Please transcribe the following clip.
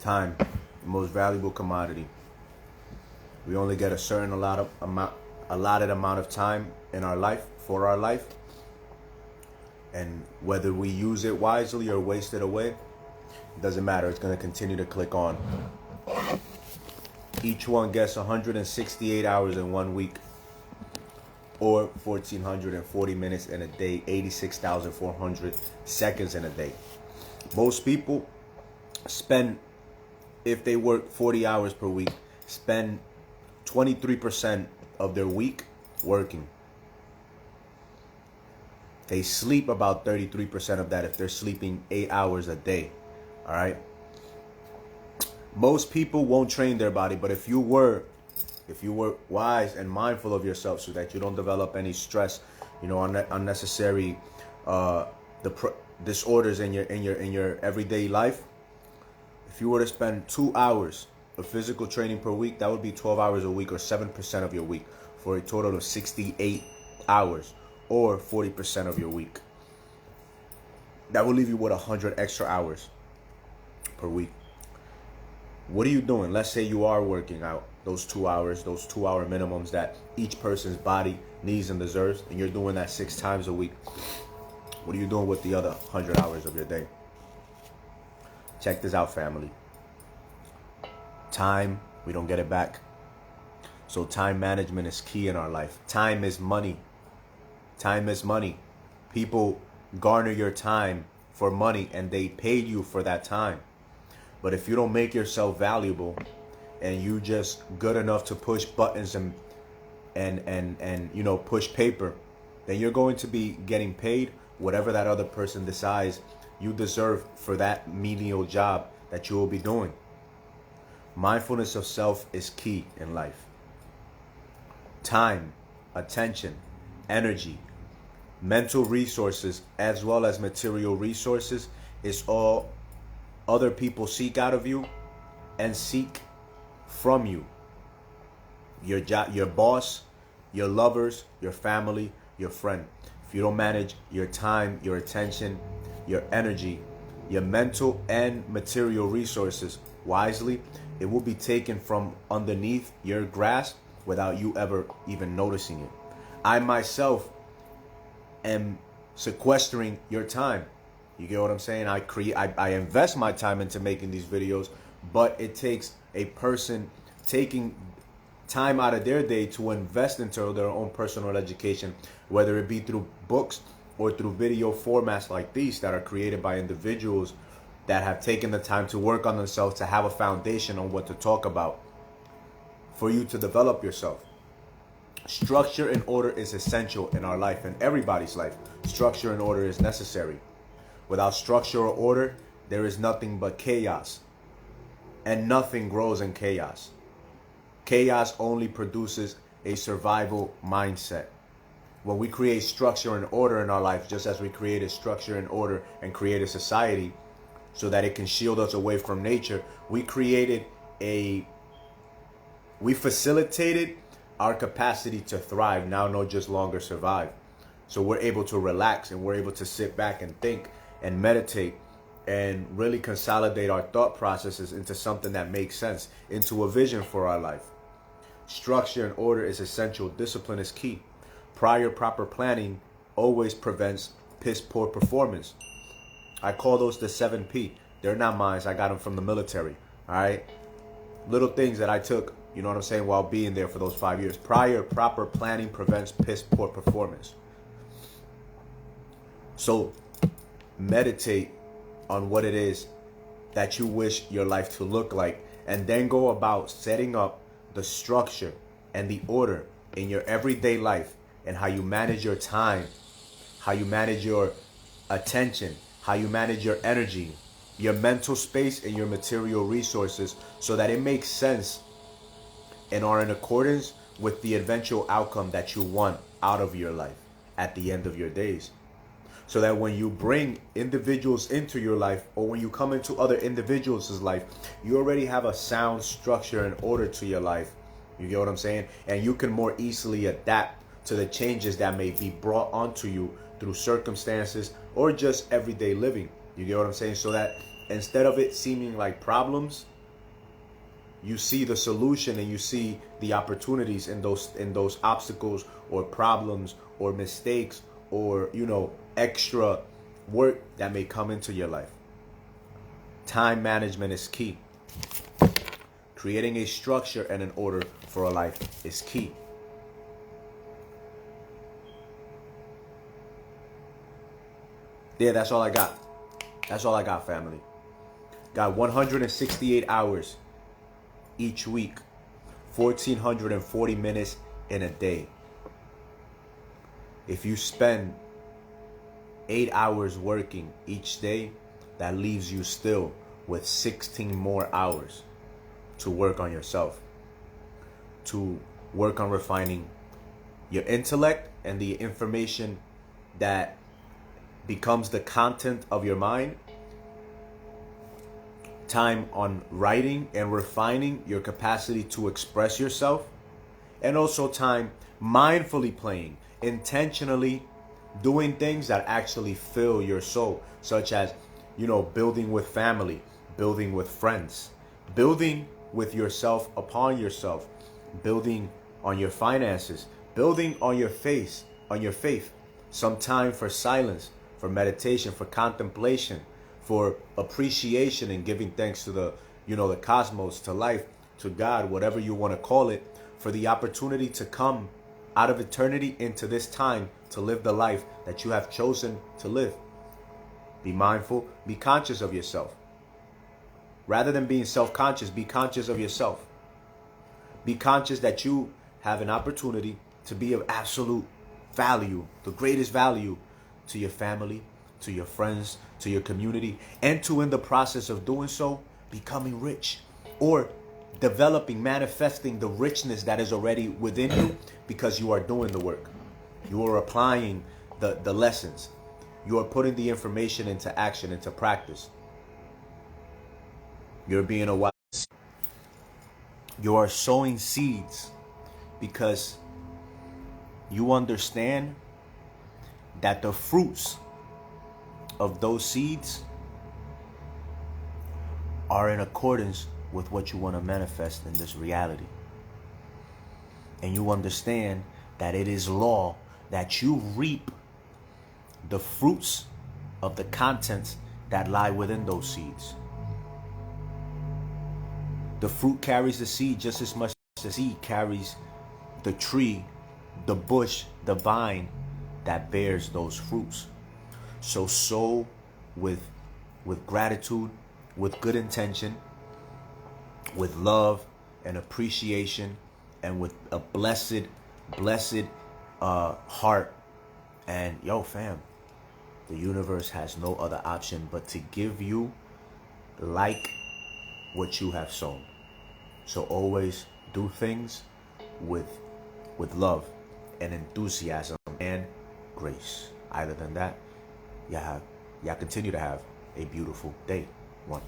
Time, the most valuable commodity. We only get a certain allotted amount of time in our life, for our life. And whether we use it wisely or waste it away, it doesn't matter. It's going to continue to click on. Each one gets 168 hours in 1 week, or 1,440 minutes in a day, 86,400 seconds in a day. Most people spend, if they work 40 hours per week, spend 23% of their week working. They sleep about 33% of that if they're sleeping 8 hours a day. All right. Most people won't train their body, but if you were wise and mindful of yourself so that you don't develop any stress, unnecessary disorders in your everyday life. If you were to spend 2 hours of physical training per week, that would be 12 hours a week, or 7% of your week, for a total of 68 hours, or 40% of your week. That will leave you with 100 extra hours per week. What are you doing? Let's say you are working out those 2 hours, those 2-hour minimums that each person's body needs and deserves, and you're doing that 6 times a week. What are you doing with the other 100 hours of your day? Check this out, family. Time, we don't get it back. So time management is key in our life. Time is money. Time is money. People garner your time for money, and they paid you for that time. But if you don't make yourself valuable, and you just good enough to push buttons and push paper, then you're going to be getting paid whatever that other person decides you deserve for that menial job that you will be doing. Mindfulness of self is key in life. Time, attention, energy, mental resources, as well as material resources, is all other people seek out of you and seek from you. Your job, your boss, your lovers, your family, your friend. If you don't manage your time, your attention, your energy, your mental and material resources wisely, it will be taken from underneath your grasp without you ever even noticing it. I myself am sequestering your time. You get what I'm saying? I invest my time into making these videos, but it takes a person taking time out of their day to invest into their own personal education, whether it be through books or through video formats like these that are created by individuals that have taken the time to work on themselves, to have a foundation on what to talk about, for you to develop yourself. Structure and order is essential in our life, in everybody's life. Structure and order is necessary. Without structure or order, there is nothing but chaos. And nothing grows in chaos. Chaos only produces a survival mindset. When we create structure and order in our life, just as we created structure and order and created society so that it can shield us away from nature, we facilitated our capacity to thrive, now no just longer survive. So we're able to relax, and we're able to sit back and think and meditate and really consolidate our thought processes into something that makes sense, into a vision for our life. Structure and order is essential. Discipline is key. Proper planning always prevents piss poor performance. I call those the 7P. They're not mine. I got them from the military. All right. Little things that I took, you know what I'm saying, while being there for those 5 years. Proper planning prevents piss poor performance. So meditate on what it is that you wish your life to look like, and then go about setting up the structure and the order in your everyday life, and how you manage your time, how you manage your attention, how you manage your energy, your mental space, and your material resources, so that it makes sense and are in accordance with the eventual outcome that you want out of your life at the end of your days. So that when you bring individuals into your life, or when you come into other individuals' life, you already have a sound structure and order to your life. You get what I'm saying? And you can more easily adapt to the changes that may be brought onto you through circumstances or just everyday living. You get what I'm saying? So that instead of it seeming like problems, you see the solution and you see the opportunities in those obstacles or problems or mistakes or, you know, extra work that may come into your life. Time management is key. Creating a structure and an order for a life is key. Yeah, that's all I got. That's all I got, family. Got 168 hours each week, 1,440 minutes in a day. If you spend 8 hours working each day, that leaves you still with 16 more hours to work on yourself, to work on refining your intellect and the information that becomes the content of your mind. Time on writing and refining your capacity to express yourself, and also time mindfully playing, intentionally doing things that actually fill your soul, such as, you know, building with family, building with friends, building with yourself upon yourself, building on your finances, building on your faith, some time for silence, for meditation, for contemplation, for appreciation and giving thanks to the, you know, the cosmos, to life, to God, whatever you want to call it, for the opportunity to come out of eternity into this time to live the life that you have chosen to live. Be mindful, be conscious of yourself. Rather than being self-conscious, be conscious of yourself. Be conscious that you have an opportunity to be of absolute value, the greatest value to your family, to your friends, to your community, and to, in the process of doing so, becoming rich or developing, manifesting the richness that is already within you because you are doing the work. You are applying the lessons. You are putting the information into action, into practice. You're being a wise. You are sowing seeds because you understand that the fruits of those seeds are in accordance with what you want to manifest in this reality. And you understand that it is law that you reap the fruits of the contents that lie within those seeds. The fruit carries the seed just as much as the seed carries the tree, the bush, the vine that bears those fruits. So sow with gratitude, with good intention, with love and appreciation, and with a blessed heart. And yo, fam, the universe has no other option but to give you like what you have sown. So always do things with love and enthusiasm and grace. Other than that, y'all continue to have a beautiful day. One.